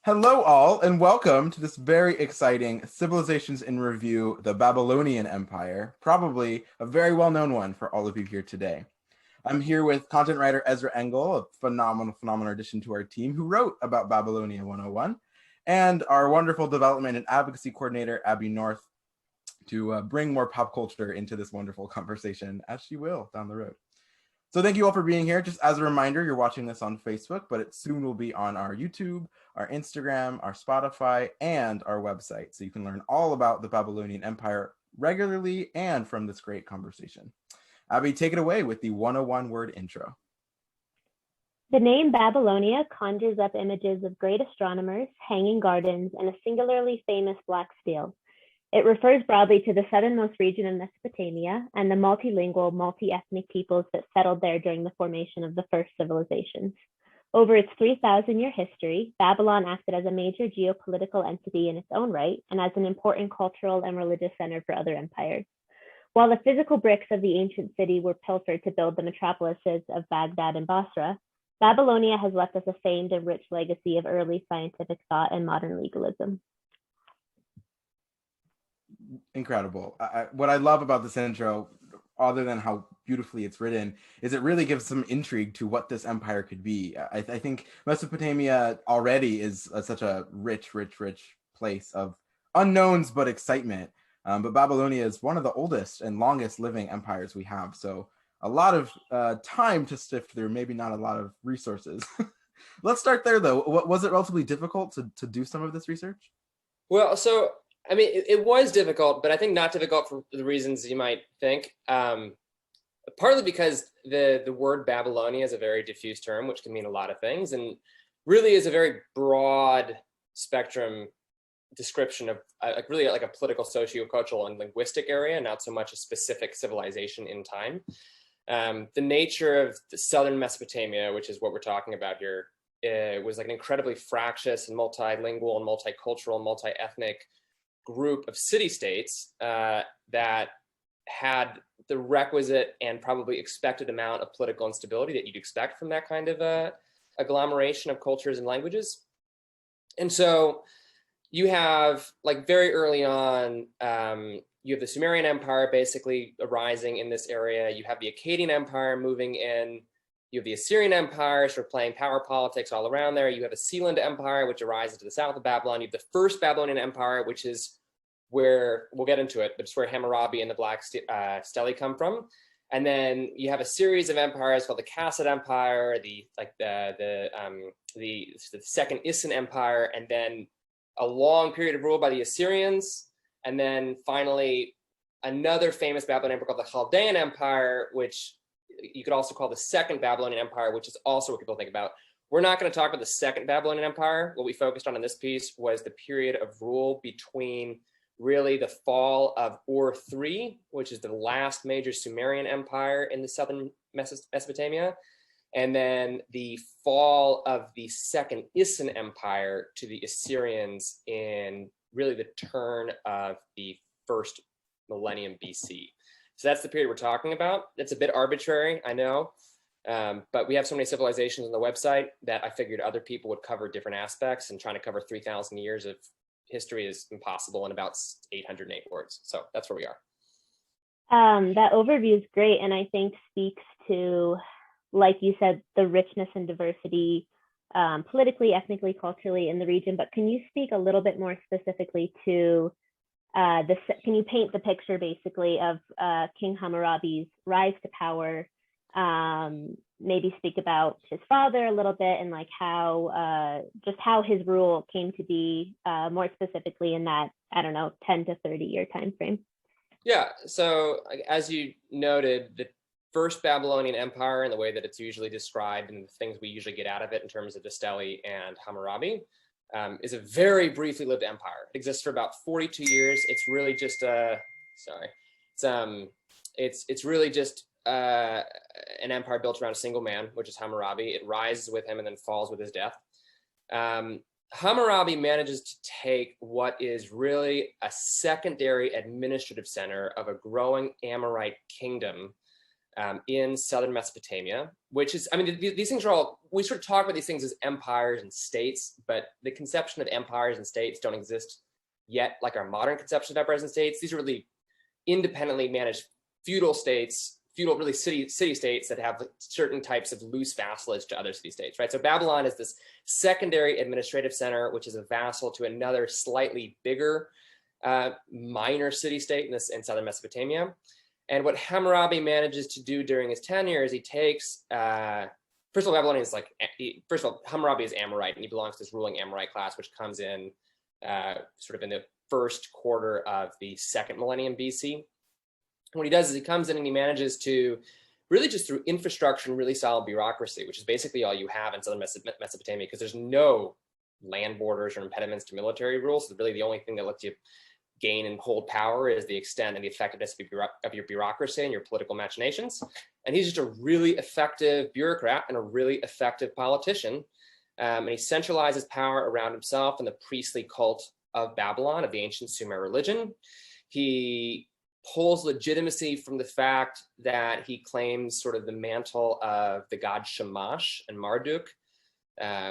Hello, all, and welcome to this very exciting Civilizations in Review, the Babylonian Empire, probably a very well-known one for all of you here today. I'm here with content writer Ezra Engel, a phenomenal addition to our team, who wrote about Babylonia 101, and our wonderful development and advocacy coordinator, Abby North, to bring more pop culture into this wonderful conversation, as she will down the road. So thank you all for being here. Just as a reminder, you're watching this on Facebook, but it soon will be on our YouTube, our Instagram, our Spotify, and our website. So you can learn all about the Babylonian Empire regularly and from this great conversation. Abby, take it away with the 101 word intro. The name Babylonia conjures up images of great astronomers, hanging gardens, and a singularly famous black steel. It refers broadly to the southernmost region of Mesopotamia and the multilingual, multi-ethnic peoples that settled there during the formation of the first civilizations. Over its 3,000-year history, Babylon acted as a major geopolitical entity in its own right and as an important cultural and religious center for other empires. While the physical bricks of the ancient city were pilfered to build the metropolises of Baghdad and Basra, Babylonia has left us a famed and rich legacy of early scientific thought and modern legalism. Incredible. What I love about this intro, other than how beautifully it's written, is it really gives some intrigue to what this empire could be. I think Mesopotamia already is such a rich place of unknowns but excitement. But Babylonia is one of the oldest and longest living empires we have. So a lot of time to sift through, maybe not a lot of resources. Let's start there, though. Was it relatively difficult to do some of this research? Well, so I mean, it was difficult, but I think not difficult for the reasons you might think. Partly because the word Babylonia is a very diffuse term, which can mean a lot of things, and really is a very broad spectrum description of really like a political, socio-cultural, and linguistic area, not so much a specific civilization in time. The nature of the southern Mesopotamia, which is what we're talking about here, was like an incredibly fractious and multilingual and multicultural and multi-ethnic group of city-states that had the requisite and probably expected amount of political instability that you'd expect from that kind of agglomeration of cultures and languages. And so you have, like, very early on, you have the Sumerian Empire basically arising in this area. You have the Akkadian Empire moving in. You have the Assyrian Empire sort of playing power politics all around there. You have a Sealand Empire, which arises to the south of Babylon. You have the first Babylonian Empire, which is where, we'll get into it, but it's where Hammurabi and the Black Stele come from. And then you have a series of empires called the Kassid Empire, the Second Isin Empire, and then a long period of rule by the Assyrians. And then finally, another famous Babylonian empire called the Chaldean Empire, which you could also call the Second Babylonian Empire, which is also what people think about. We're not going to talk about the Second Babylonian Empire. What we focused on in this piece was the period of rule between really the fall of Ur III, which is the last major Sumerian empire in the southern Mesopotamia, and then the fall of the Second Isin Empire to the Assyrians in really the turn of the first millennium BC. So that's the period we're talking about. It's a bit arbitrary, I know, but we have so many civilizations on the website that I figured other people would cover different aspects, and trying to cover 3,000 years of history is impossible in about 808 words. So that's where we are. That overview is great, and I think speaks to, like you said, the richness and diversity politically, ethnically, culturally in the region. But can you speak a little bit more specifically to can you paint the picture basically of King Hammurabi's rise to power? Maybe speak about his father a little bit, and like how just how his rule came to be more specifically in that, I don't know, 10 to 30 year time frame. Yeah, so as you noted, the first Babylonian Empire, and the way that it's usually described and the things we usually get out of it in terms of the Stele and Hammurabi, is a very briefly lived empire. It exists for about 42 years. It's really just it's really just an empire built around a single man, which is Hammurabi. It rises with him and then falls with his death. Hammurabi manages to take what is really a secondary administrative center of a growing Amorite kingdom in southern Mesopotamia, which is, I mean, these things are all, we sort of talk about these things as empires and states, but the conception of empires and states don't exist yet like our modern conception of empires and states. These are really independently managed feudal states, feudal really city states that have certain types of loose vassalage to other city states, right? So Babylon is this secondary administrative center, which is a vassal to another slightly bigger minor city state in southern Mesopotamia. And what Hammurabi manages to do during his tenure is he takes, first of all, Babylonian is like, first of all, Hammurabi is Amorite, and he belongs to this ruling Amorite class, which comes in sort of in the first quarter of the second millennium BC. And what he does is he comes in and he manages to really just through infrastructure and really solid bureaucracy, which is basically all you have in southern Mesopotamia, because there's no land borders or impediments to military rules. So really the only thing that lets you gain and hold power is the extent and the effectiveness of your bureaucracy and your political machinations. And he's just a really effective bureaucrat and a really effective politician. And he centralizes power around himself and the priestly cult of Babylon, of the ancient Sumer religion. He pulls legitimacy from the fact that he claims sort of the mantle of the god Shamash and Marduk,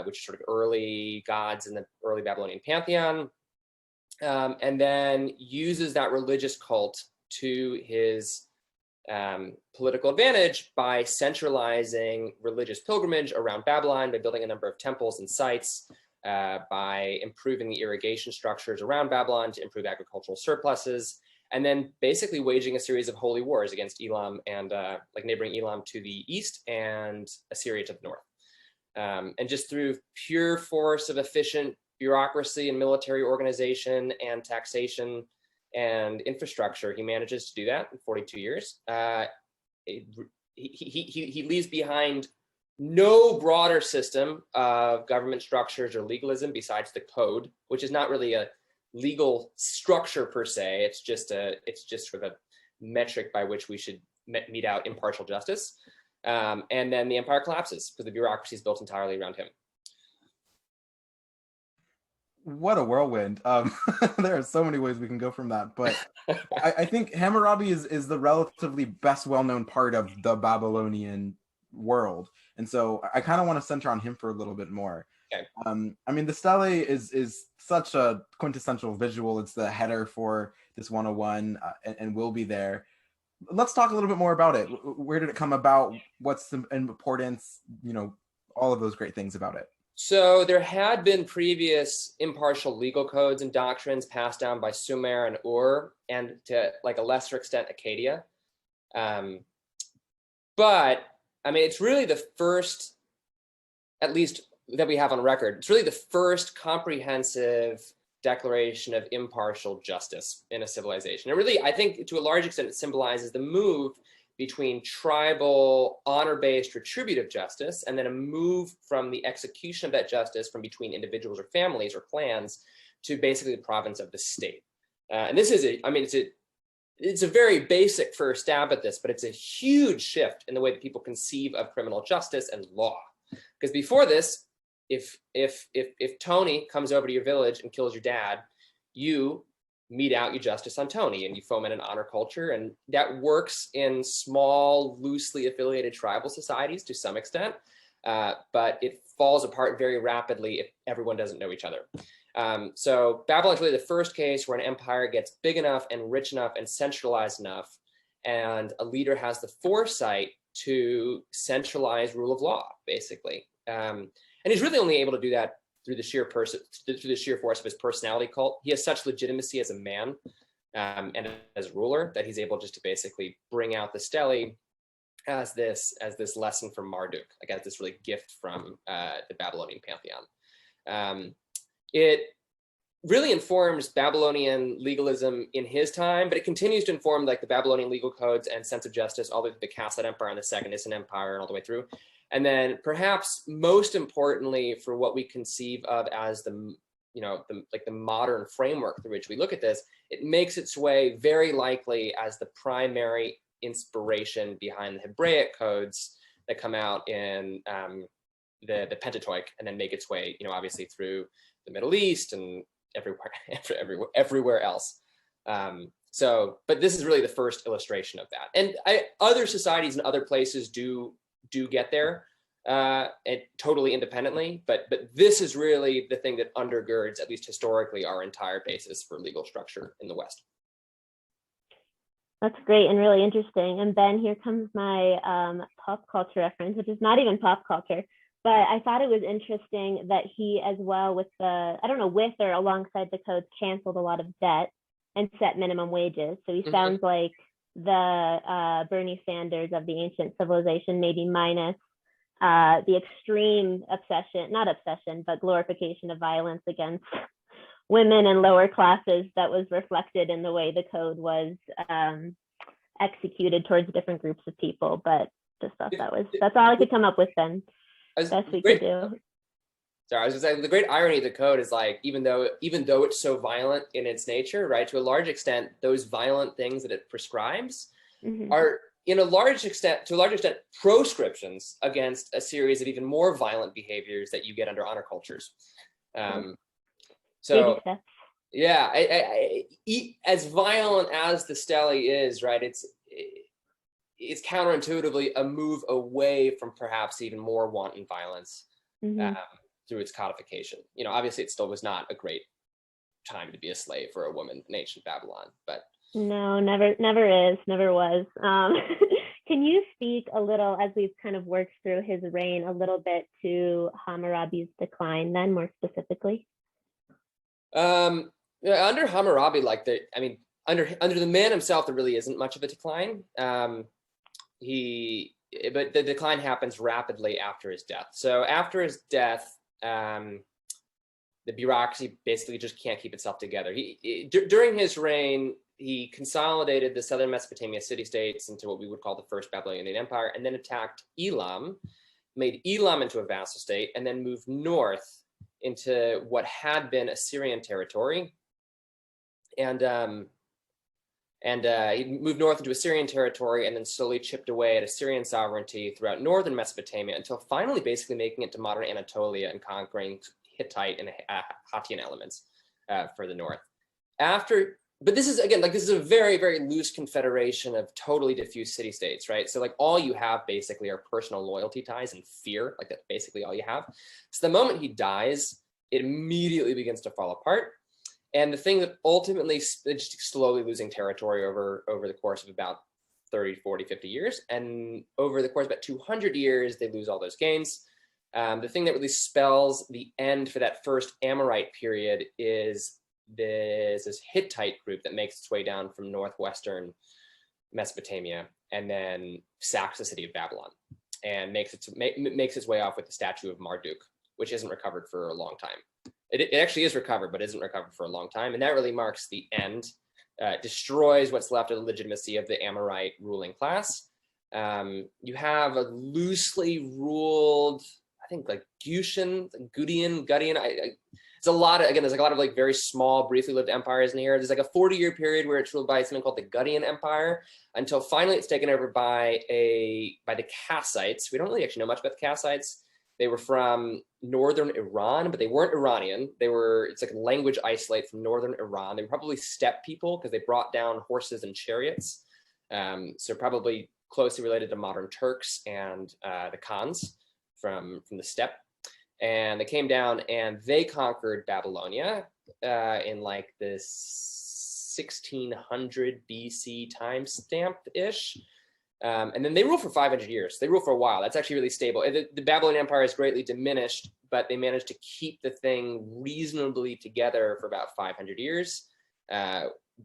which are sort of early gods in the early Babylonian pantheon. And then uses that religious cult to his political advantage by centralizing religious pilgrimage around Babylon, by building a number of temples and sites, by improving the irrigation structures around Babylon to improve agricultural surpluses, and then basically waging a series of holy wars against Elam and like neighboring Elam to the east and Assyria to the north. And just through pure force of efficient bureaucracy and military organization and taxation and infrastructure, he manages to do that in 42 years. He leaves behind no broader system of government structures or legalism besides the code, which is not really a legal structure per se. It's just sort of a metric by which we should mete out impartial justice. And then the empire collapses because the bureaucracy is built entirely around him. What a whirlwind. There are so many ways we can go from that, but I think Hammurabi is the relatively best well-known part of the Babylonian world. And so I kind of want to center on him for a little bit more. Okay. I mean, the stele is such a quintessential visual. It's the header for this 101 and will be there. Let's talk a little bit more about it. Where did it come about? What's the importance? You know, all of those great things about it. So there had been previous impartial legal codes and doctrines passed down by Sumer and Ur, and to like a lesser extent Acadia. But I mean, it's really the first, at least that we have on record, it's really the first comprehensive declaration of impartial justice in a civilization. It really, I think to a large extent, it symbolizes the move between tribal honor-based retributive justice and then a move from the execution of that justice from between individuals or families or clans to basically the province of the state. And this is it's a very basic first stab at this, but it's a huge shift in the way that people conceive of criminal justice and law. Because before this, if Tony comes over to your village and kills your dad, you mete out your justice on Tony and you foment an honor culture, and that works in small, loosely affiliated tribal societies to some extent, but it falls apart very rapidly if everyone doesn't know each other. So Babylon's really the first case where an empire gets big enough and rich enough and centralized enough, and a leader has the foresight to centralize rule of law, basically. And he's really only able to do that through the sheer force of his personality cult. He has such legitimacy as a man and as ruler that he's able just to basically bring out the stele as this lesson from Marduk, like as this really gift from the Babylonian pantheon. It really informs Babylonian legalism in his time, but it continues to inform like the Babylonian legal codes and sense of justice all the way to the Kassite Empire and the Second Nisan Empire and all the way through. And then perhaps most importantly for what we conceive of as the modern framework through which we look at this, it makes its way very likely as the primary inspiration behind the Hebraic codes that come out in the Pentateuch and then make its way, obviously through the Middle East and everywhere else. So, but this is really the first illustration of that. And other societies and other places do get there and totally independently, but this is really the thing that undergirds, at least historically, our entire basis for legal structure in the West. That's great and really interesting. And Ben, here comes my pop culture reference, which is not even pop culture, but I thought it was interesting that he, as well, with the, I don't know, with or alongside the codes, canceled a lot of debt and set minimum wages. So he sounds like the Bernie Sanders of the ancient civilization, maybe minus the extreme obsession, not obsession, but glorification of violence against women and lower classes that was reflected in the way the code was executed towards different groups of people. But just thought that's all I could come up with then. Best we could do. Sorry, I was just saying the great irony of the code is like, even though it's so violent in its nature, right? To a large extent, those violent things that it prescribes are to a large extent, proscriptions against a series of even more violent behaviors that you get under honor cultures. So yeah, as violent as the stele is, right? It's counterintuitively a move away from perhaps even more wanton violence through its codification. You know, obviously it still was not a great time to be a slave for a woman in ancient Babylon, but no, never is, never was. Can you speak a little, as we've kind of worked through his reign, a little bit to Hammurabi's decline then, more specifically? Under Hammurabi, under the man himself, there really isn't much of a decline. But the decline happens rapidly after his death. So after his death, the bureaucracy basically just can't keep itself together. During his reign, he consolidated the southern Mesopotamia city-states into what we would call the first Babylonian Empire, and then attacked Elam, made Elam into a vassal state, and then moved north into what had been Assyrian territory. And he moved north into Assyrian territory and then slowly chipped away at Assyrian sovereignty throughout northern Mesopotamia until finally basically making it to modern Anatolia and conquering Hittite and Hattian elements further north. But this is, again, like, this is a very, very loose confederation of totally diffuse city-states, right? So like all you have basically are personal loyalty ties and fear, like that's basically all you have. So the moment he dies, it immediately begins to fall apart. And the thing that ultimately is just slowly losing territory over the course of about 30, 40, 50 years. And over the course of about 200 years, they lose all those gains. The thing that really spells the end for that first Amorite period is this Hittite group that makes its way down from northwestern Mesopotamia and then sacks the city of Babylon and makes its way off with the statue of Marduk, which isn't recovered for a long time. It actually is recovered, but isn't recovered for a long time. And that really marks the end, destroys what's left of the legitimacy of the Amorite ruling class. You have a loosely ruled, I think, like Gudian. There's like a lot of like very small, briefly lived empires in here. There's like a 40-year period where it's ruled by something called the Gudian Empire, until finally it's taken over by the Kassites. We don't really actually know much about the Kassites. They were from northern Iran, but they weren't Iranian. It's like a language isolate from northern Iran. They were probably steppe people because they brought down horses and chariots. So probably closely related to modern Turks and the Khans from the steppe. And they came down and they conquered Babylonia in like this 1600 BC time stamp-ish. And then they ruled for 500 years. They ruled for a while. That's actually really stable. The Babylonian Empire is greatly diminished, but they managed to keep the thing reasonably together for about 500 years,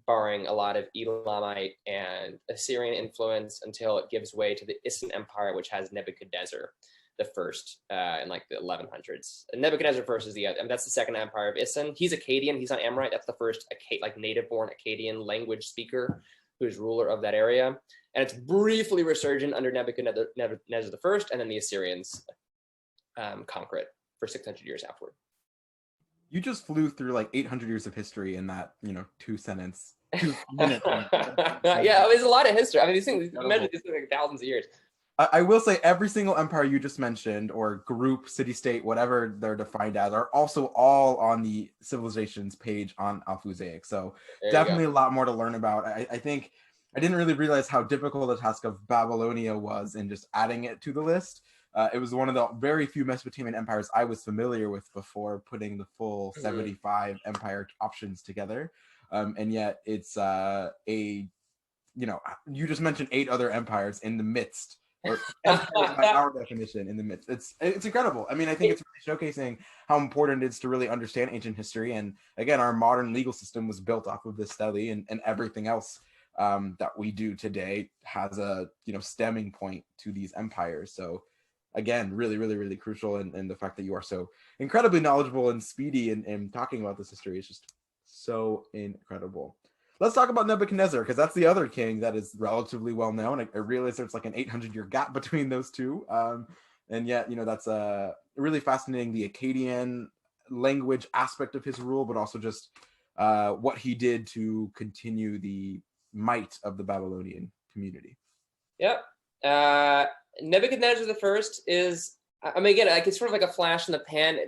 barring a lot of Elamite and Assyrian influence until it gives way to the Isin Empire, which has Nebuchadnezzar the first in like the 1100s. And Nebuchadnezzar first is that's the second empire of Isin. He's Akkadian. He's not Amorite. That's the first like native-born Akkadian language speaker who's ruler of that area. And it's briefly resurgent under Nebuchadnezzar the First, and then the Assyrians conquer it for 600 years afterward. You just flew through like 800 years of history in that, 2 minutes. Yeah, there's a lot of history. I mean, these things, imagine these things like thousands of years. I will say every single empire you just mentioned, or group, city-state, whatever they're defined as, are also all on the civilizations page on Alphusaic. So There you go. definitely a lot more to learn about. I think I didn't really realize how difficult the task of Babylonia was in just adding it to the list. It was one of the very few Mesopotamian empires I was familiar with before putting the full 75 empire options together. And yet it's you just mentioned 8 other empires in the midst, or empires by our definition in the midst. It's incredible. I mean, I think it's really showcasing how important it is to really understand ancient history. And again, our modern legal system was built off of this stele, and everything else that we do today has a stemming point to these empires. So again, really, really, really crucial. And the fact that you are so incredibly knowledgeable and speedy in talking about this history is just so incredible. Let's talk about Nebuchadnezzar, because that's the other king that is relatively well known. I realize there's like an 800-year gap between those two. And yet, that's really fascinating, the Akkadian language aspect of his rule, but also just what he did to continue the might of the Babylonian community. Yep. Nebuchadnezzar the First is, I mean, again, like it's sort of like a flash in the pan.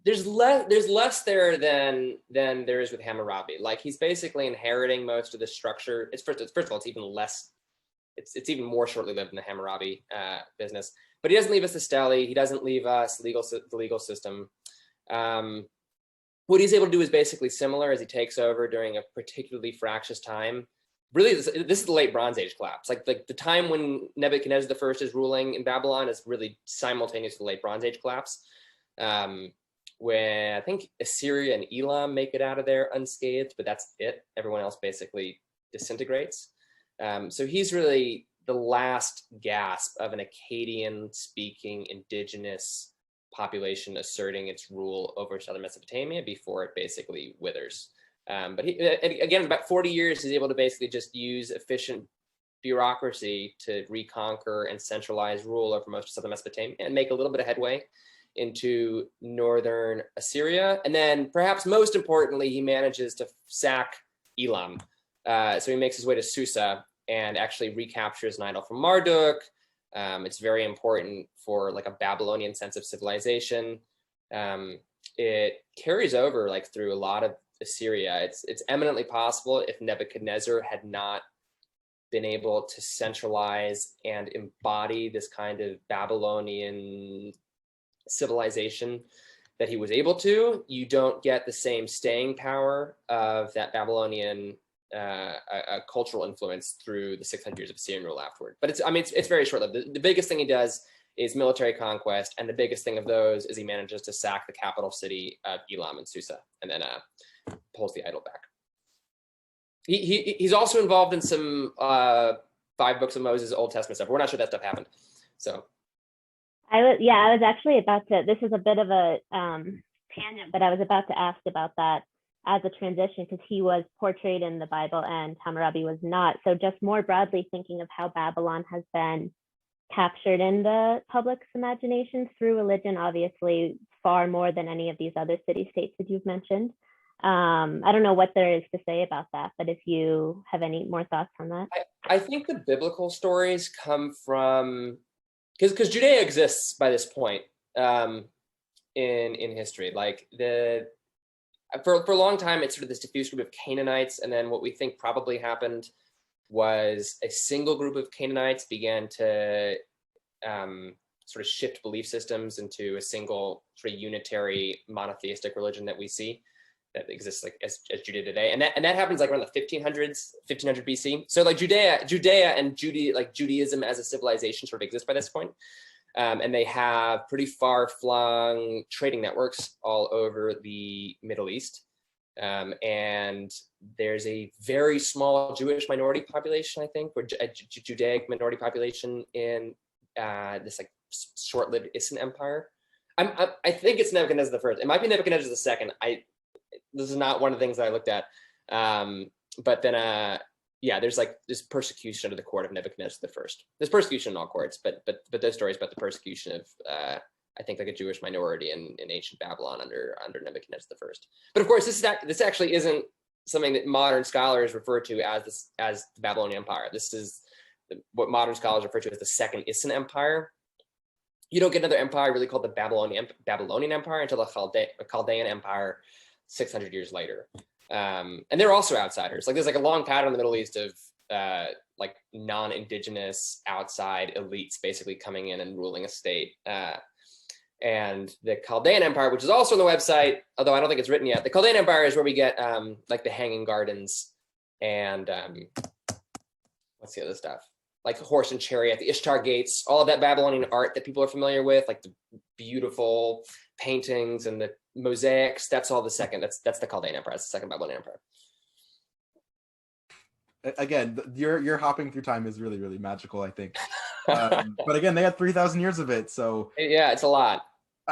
There's less there than there is with Hammurabi. Like he's basically inheriting most of the structure. First of all, it's even less. It's even more shortly lived in the Hammurabi business. But he doesn't leave us the stele. He doesn't leave us the legal system. What he's able to do is basically similar as he takes over during a particularly fractious time. Really, this is the late Bronze Age collapse. Like the time when Nebuchadnezzar the First is ruling in Babylon is really simultaneous with the late Bronze Age collapse. When I think Assyria and Elam make it out of there unscathed, but that's it. Everyone else basically disintegrates. So he's really the last gasp of an Akkadian-speaking indigenous population asserting its rule over southern Mesopotamia before it basically withers. But again, about 40 years, he's able to basically just use efficient bureaucracy to reconquer and centralize rule over most of southern Mesopotamia and make a little bit of headway into northern Assyria. And then perhaps most importantly, he manages to sack Elam. So he makes his way to Susa and actually recaptures an idol from Marduk. It's very important for like a Babylonian sense of civilization. It carries over like through a lot of Assyria. It's eminently possible if Nebuchadnezzar had not been able to centralize and embody this kind of Babylonian civilization that he was able to, you don't get the same staying power of that Babylonian cultural influence through the 600 years of Assyrian rule afterward. But it's very short-lived. The biggest thing he does is military conquest, and the biggest thing of those is he manages to sack the capital city of Elam and Susa, and then pulls the idol back. He's also involved in some 5 books of Moses Old Testament stuff. We're not sure that stuff happened. So I was actually about to, this is a bit of a tangent, but I was about to ask about that as a transition, because he was portrayed in the Bible and Hammurabi was not. So just more broadly thinking of how Babylon has been captured in the public's imagination through religion, obviously far more than any of these other city-states that you've mentioned. I don't know what there is to say about that, but if you have any more thoughts on that. I think the biblical stories come from, because Judea exists by this point in history. Like for a long time, it's sort of this diffuse group of Canaanites, and then what we think probably happened was a single group of Canaanites began to sort of shift belief systems into a single sort of unitary monotheistic religion that we see that exists like as Judea today, and that happens like around the 1500 BC. So like Judea and Judaism as a civilization sort of exists by this point, and they have pretty far-flung trading networks all over the Middle East, and there's a very small Jewish minority population, I think, or a Judaic minority population in this like short-lived Isin Empire. I think it's Nebuchadnezzar the First. It might be Nebuchadnezzar the Second. This is not one of the things that I looked at. But then, there's like this persecution under the court of Nebuchadnezzar the First. There's persecution in all courts, but those stories about the persecution of, I think, like a Jewish minority in ancient Babylon under Nebuchadnezzar the First. But of course, this actually isn't something that modern scholars refer to as the Babylonian Empire. This is what modern scholars refer to as the Second Isin Empire. You don't get another empire really called the Babylonian Empire until the Chaldean Empire 600 years later. And they're also outsiders. Like there's like a long pattern in the Middle East of like non-indigenous outside elites basically coming in and ruling a state. And the Chaldean Empire, which is also on the website, although I don't think it's written yet, the Chaldean Empire is where we get like the Hanging Gardens and what's the other stuff? Like the horse and chariot, the Ishtar gates, all of that Babylonian art that people are familiar with, like the beautiful paintings and the mosaics. That's all the second. That's the Chaldean Empire. That's the second Babylonian Empire. Again, your hopping through time is really, really magical, I think. But again, they had 3,000 years of it, so yeah, it's a lot.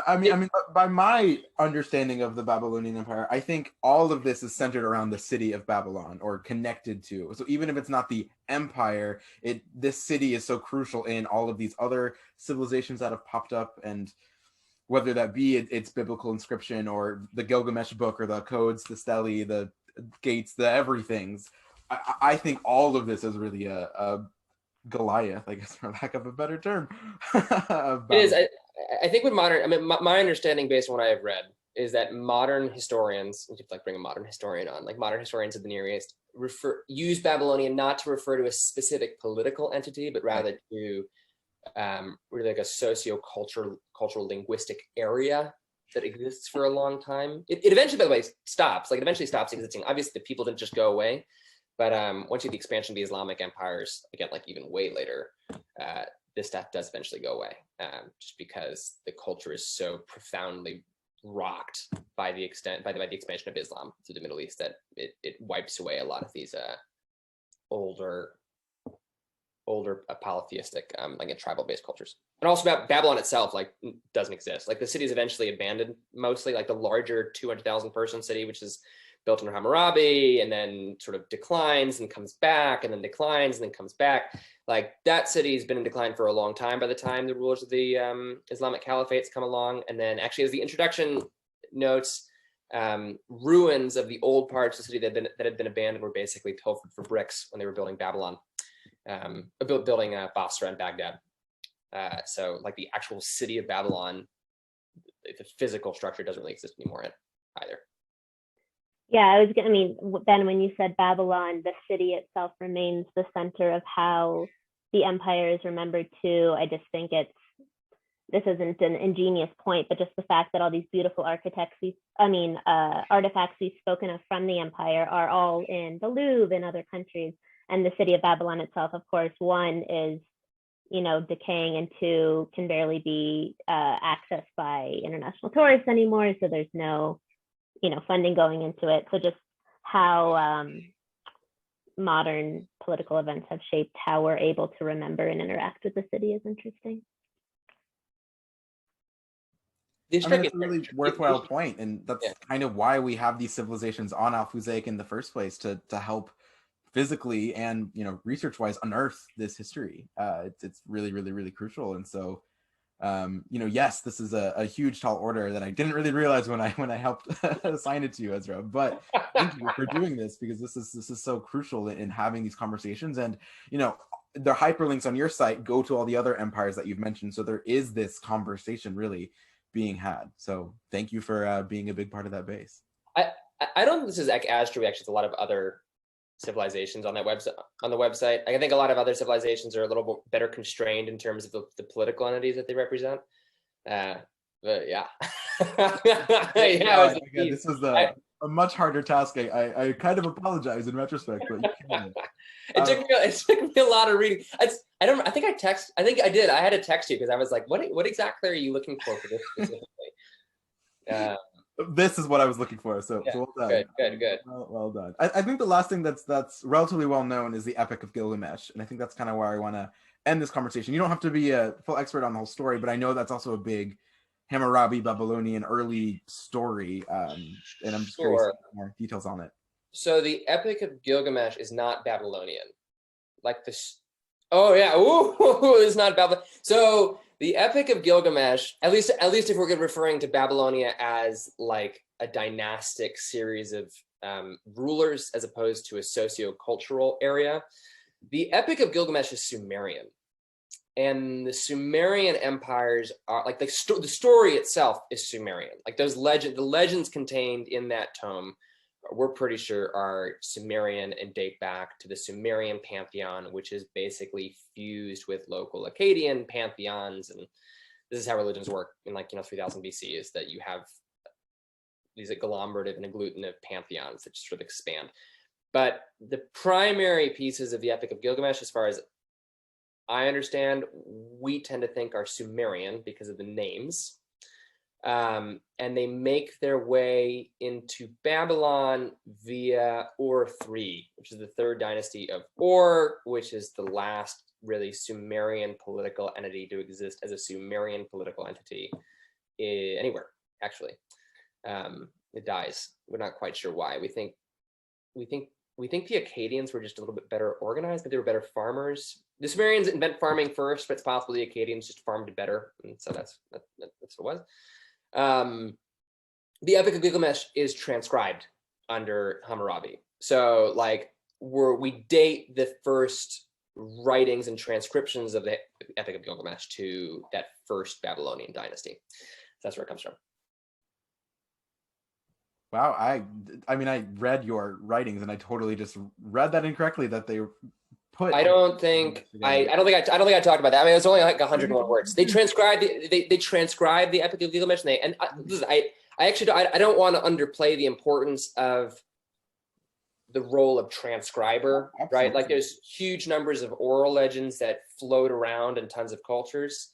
I mean, by my understanding of the Babylonian Empire, I think all of this is centered around the city of Babylon or connected to. So even if it's not the empire, this city is so crucial in all of these other civilizations that have popped up, and whether that be its biblical inscription or the Gilgamesh book or the codes, the stelae, the gates, the everythings. I think all of this is really a Goliath, I guess, for lack of a better term. It is. I think with modern, I mean, my understanding based on what I have read is that modern historians, you have to like bring a modern historian on, like modern historians of the Near East, use Babylonian not to refer to a specific political entity, but rather to really like a socio-cultural linguistic area that exists for a long time. It eventually, by the way, stops. Like it eventually stops existing. Obviously, the people didn't just go away. But once you have the expansion of the Islamic empires, again, like even way later, this stuff does eventually go away, just because the culture is so profoundly rocked by the expansion of Islam through the Middle East that it wipes away a lot of these older polytheistic, like tribal-based cultures. And also Babylon itself, like doesn't exist. Like the city is eventually abandoned, mostly like the larger 200,000 person city, which is built under Hammurabi and then sort of declines and comes back and then declines and then comes back. Like that city has been in decline for a long time by the time the rulers of the Islamic caliphates come along. And then actually, as the introduction notes, ruins of the old parts of the city that had been abandoned were basically pilfered for bricks when they were building Babylon, building Basra and Baghdad. So like the actual city of Babylon, the physical structure doesn't really exist anymore either. Yeah, Ben, when you said Babylon, the city itself remains the center of how the empire is remembered too. I just think this isn't an ingenious point, but just the fact that all these beautiful artifacts we've spoken of from the empire are all in the Louvre and other countries. And the city of Babylon itself, of course, one is, decaying, and two can barely be accessed by international tourists anymore. So there's no funding going into it. So just how modern political events have shaped how we're able to remember and interact with the city is interesting. It's a really worthwhile point, and that's kind of why we have these civilizations on Al-Fuzaiq in the first place, to help physically and research-wise unearth this history. It's really, really, really crucial, and so yes, this is a huge tall order that I didn't really realize when I helped assign it to you, Ezra. But thank you for doing this, because this is so crucial in having these conversations. And the hyperlinks on your site go to all the other empires that you've mentioned, so there is this conversation really being had. So thank you for being a big part of that base. I don't think this is as true actually to a lot of other civilizations on the website. I think a lot of other civilizations are a little better constrained in terms of the political entities that they represent. But yeah. This was a much harder task. I kind of apologize in retrospect, but it took me a lot of reading. I think I did. I had to text you because I was like, what exactly are you looking for this specifically? This is what I was looking for. So well done. Good. Well done. I think the last thing that's relatively well known is the Epic of Gilgamesh, and I think that's kind of where I want to end this conversation. You don't have to be a full expert on the whole story, but I know that's also a big Hammurabi Babylonian early story, and I'm just curious to get more details on it. So the Epic of Gilgamesh is not Babylonian, like this. Oh yeah, it's not Babylon. So the Epic of Gilgamesh, at least if we're referring to Babylonia as like a dynastic series of rulers as opposed to a socio-cultural area, The Epic of Gilgamesh is Sumerian. And the Sumerian empires are like the story itself is Sumerian. Like the legends contained in that tome, we're pretty sure are Sumerian and date back to the Sumerian pantheon, which is basically fused with local Akkadian pantheons. And this is how religions work in 3000 BC, is that you have these agglomerative and agglutinative pantheons that just sort of expand. But the primary pieces of the Epic of Gilgamesh, as far as I understand, we tend to think are Sumerian because of the names. And they make their way into Babylon via Ur-3, which is the third dynasty of Ur, which is the last really Sumerian political entity to exist as a Sumerian political entity anywhere, actually. It dies. We're not quite sure why. We think the Akkadians were just a little bit better organized, but they were better farmers. The Sumerians invent farming first, but it's possible the Akkadians just farmed better, and so that's what it was. The Epic of Gilgamesh is transcribed under Hammurabi, so we date the first writings and transcriptions of the Epic of Gilgamesh to that first Babylonian dynasty. So that's where it comes from. Wow, I mean, I read your writings and I totally just read that incorrectly, that they put. I don't think I talked about that. I mean, it's only like 101 words. They transcribed the Epic of Gilgamesh, and listen, I don't want to underplay the importance of the role of transcriber, right? Like there's huge numbers of oral legends that float around in tons of cultures.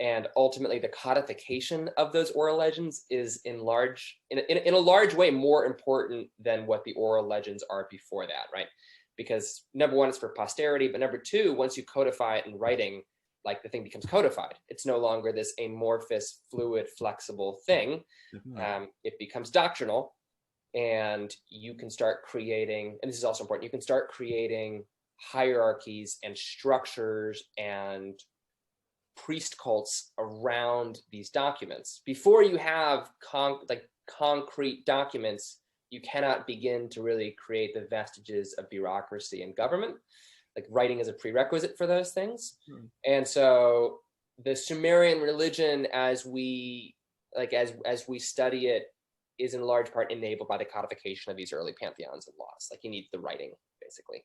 And ultimately, the codification of those oral legends is in a large way more important than what the oral legends are before that, right? Because number one, it's for posterity, but number two, once you codify it in writing, like the thing becomes codified. It's no longer this amorphous, fluid, flexible thing. It becomes doctrinal, and you can start creating, and this is also important, you can start creating hierarchies and structures and priest cults around these documents. Before you have concrete documents, you cannot begin to really create the vestiges of bureaucracy and government. Like writing is a prerequisite for those things. And so the Sumerian religion, as we study it, is in large part enabled by the codification of these early pantheons and laws. Like you need the writing, basically.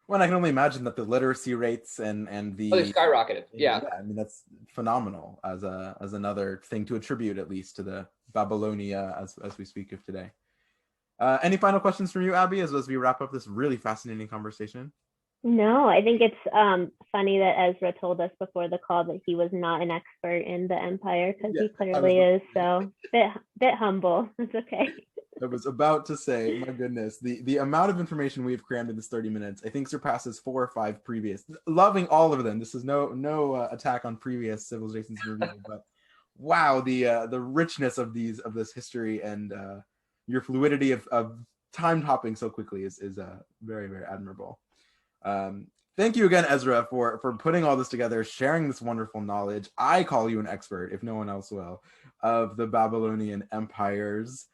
Well, I can only imagine that the literacy rates and the they've skyrocketed. Yeah, I mean that's phenomenal as another thing to attribute at least to the Babylonia as we speak of today. Any final questions from you, Abby, as we wrap up this really fascinating conversation? No, I think it's funny that Ezra told us before the call that he was not an expert in the empire, because he clearly is. So bit humble. It's okay. I was about to say, my goodness, the amount of information we have crammed in this 30 minutes, I think surpasses 4 or 5 previous. Loving all of them. This is no attack on previous civilizations review, but wow, the richness of this history and your fluidity of time hopping so quickly is very, very admirable. Thank you again, Ezra, for putting all this together, sharing this wonderful knowledge. I call you an expert, if no one else will, of the Babylonian empires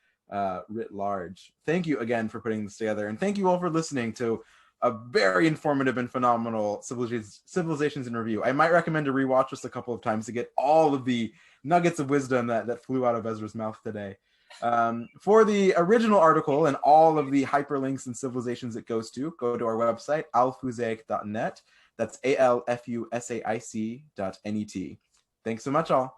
writ large. Thank you again for putting this together, and thank you all for listening to a very informative and phenomenal Civilizations in Review. I might recommend to rewatch this a couple of times to get all of the nuggets of wisdom that flew out of Ezra's mouth today. For the original article and all of the hyperlinks and civilizations it goes to, go to our website, alfusaic.net. That's alfusaic.net. Thanks so much, all.